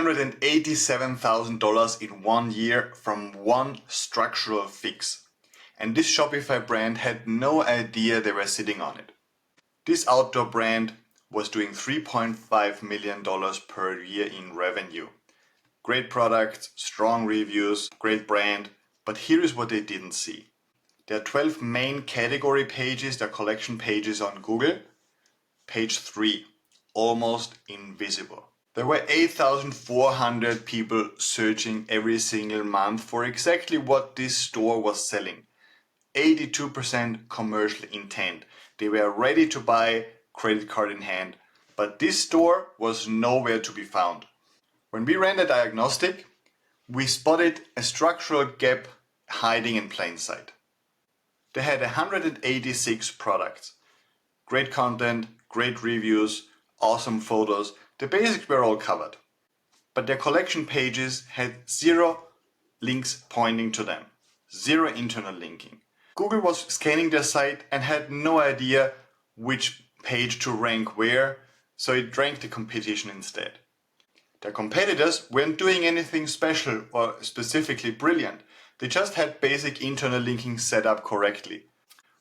$287,000 in 1 year from one structural fix. And this Shopify brand had no idea they were sitting on it. This outdoor brand was doing $3.5 million per year in revenue. Great products, strong reviews, great brand, but here is what they didn't see. There are 12 main category pages, their collection pages on Google. Page 3, almost invisible. There were 8,400 people searching every single month for exactly what this store was selling. 82% commercial intent. They were ready to buy, credit card in hand, but this store was nowhere to be found. When we ran the diagnostic, we spotted a structural gap hiding in plain sight. They had 186 products. Great content, great reviews, awesome photos. The basics were all covered. But their collection pages had 0 links pointing to them. 0 internal linking. Google was scanning their site and had no idea which page to rank where, so it ranked the competition instead. Their competitors weren't doing anything special or specifically brilliant. They just had basic internal linking set up correctly.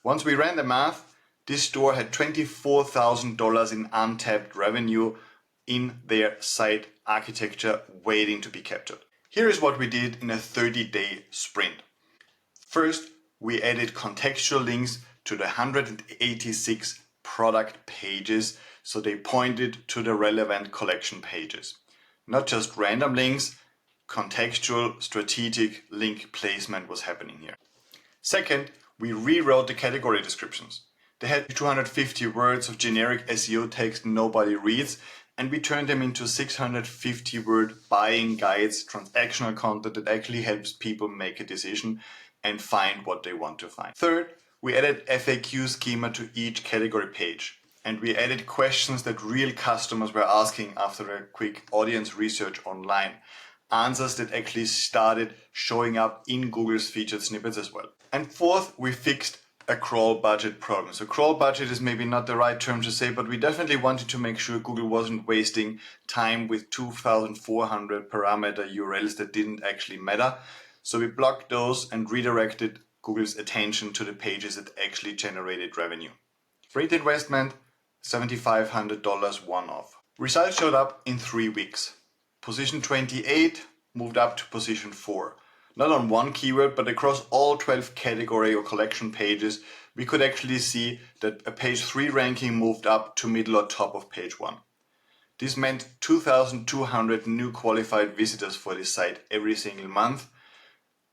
Once we ran the math, this store had $24,000 in untapped revenue in their site architecture waiting to be captured. Here is what we did in a 30-day sprint. First, we added contextual links to the 186 product pages so they pointed to the relevant collection pages. Not just random links, contextual, strategic link placement was happening here. Second, we rewrote the category descriptions. They had 250 words of generic SEO text nobody reads, and we turned them into 650-word buying guides, transactional content that actually helps people make a decision and find what they want to find. Third, we added FAQ schema to each category page. And we added questions that real customers were asking after a quick audience research online. Answers that actually started showing up in Google's featured snippets as well. And fourth, we fixed a crawl budget problem. So crawl budget is maybe not the right term to say, but we definitely wanted to make sure Google wasn't wasting time with 2,400 parameter URLs that didn't actually matter. So we blocked those and redirected Google's attention to the pages that actually generated revenue. Great investment, $7,500 one-off. Results showed up in 3 weeks. Position 28 moved up to position 4. Not on one keyword, but across all 12 category or collection pages, we could actually see that a page 3 ranking moved up to middle or top of page 1. This meant 2,200 new qualified visitors for this site every single month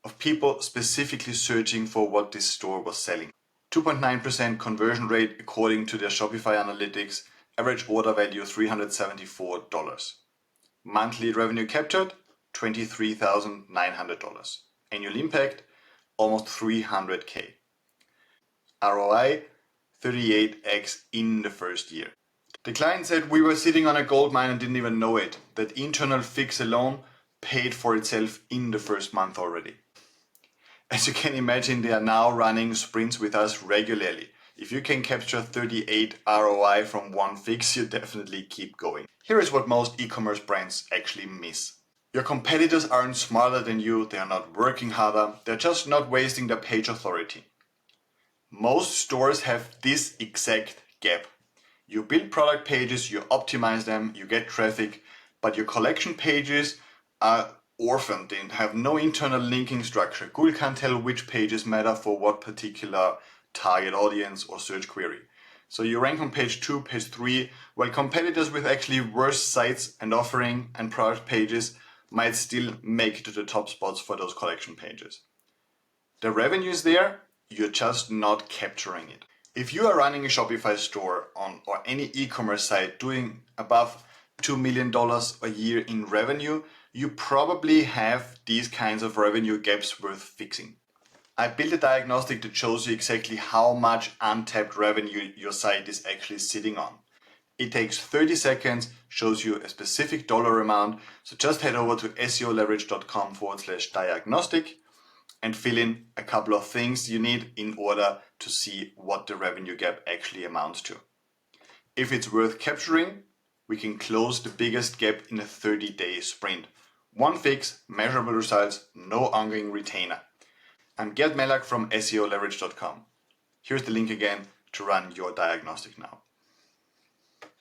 of people specifically searching for what this store was selling. 2.9% conversion rate according to their Shopify analytics, average order value $374. Monthly revenue captured, $23,900. Annual impact, almost 300K. ROI, 38x in the first year. The client said we were sitting on a gold mine and didn't even know it. That internal fix alone paid for itself in the first month already. As you can imagine, they are now running sprints with us regularly. If you can capture 38 ROI from one fix, you definitely keep going. Here is what most e-commerce brands actually miss. Your competitors aren't smarter than you, they are not working harder, they're just not wasting their page authority. Most stores have this exact gap. You build product pages, you optimize them, you get traffic, but your collection pages are orphaned. They have no internal linking structure. Google can't tell which pages matter for what particular target audience or search query. So you rank on page 2, page 3, while competitors with actually worse sites and offering and product pages might still make it to the top spots for those collection pages. The revenue is there, you're just not capturing it. If you are running a Shopify store or any e-commerce site doing above $2 million a year in revenue, you probably have these kinds of revenue gaps worth fixing. I built a diagnostic that shows you exactly how much untapped revenue your site is actually sitting on. It takes 30 seconds, shows you a specific dollar amount, so just head over to seoleverage.com/diagnostic and fill in a couple of things you need in order to see what the revenue gap actually amounts to. If it's worth capturing, we can close the biggest gap in a 30-day sprint. One fix, measurable results, no ongoing retainer. I'm Gerd Mellak from SEOleverage.com. Here's the link again to run your diagnostic now.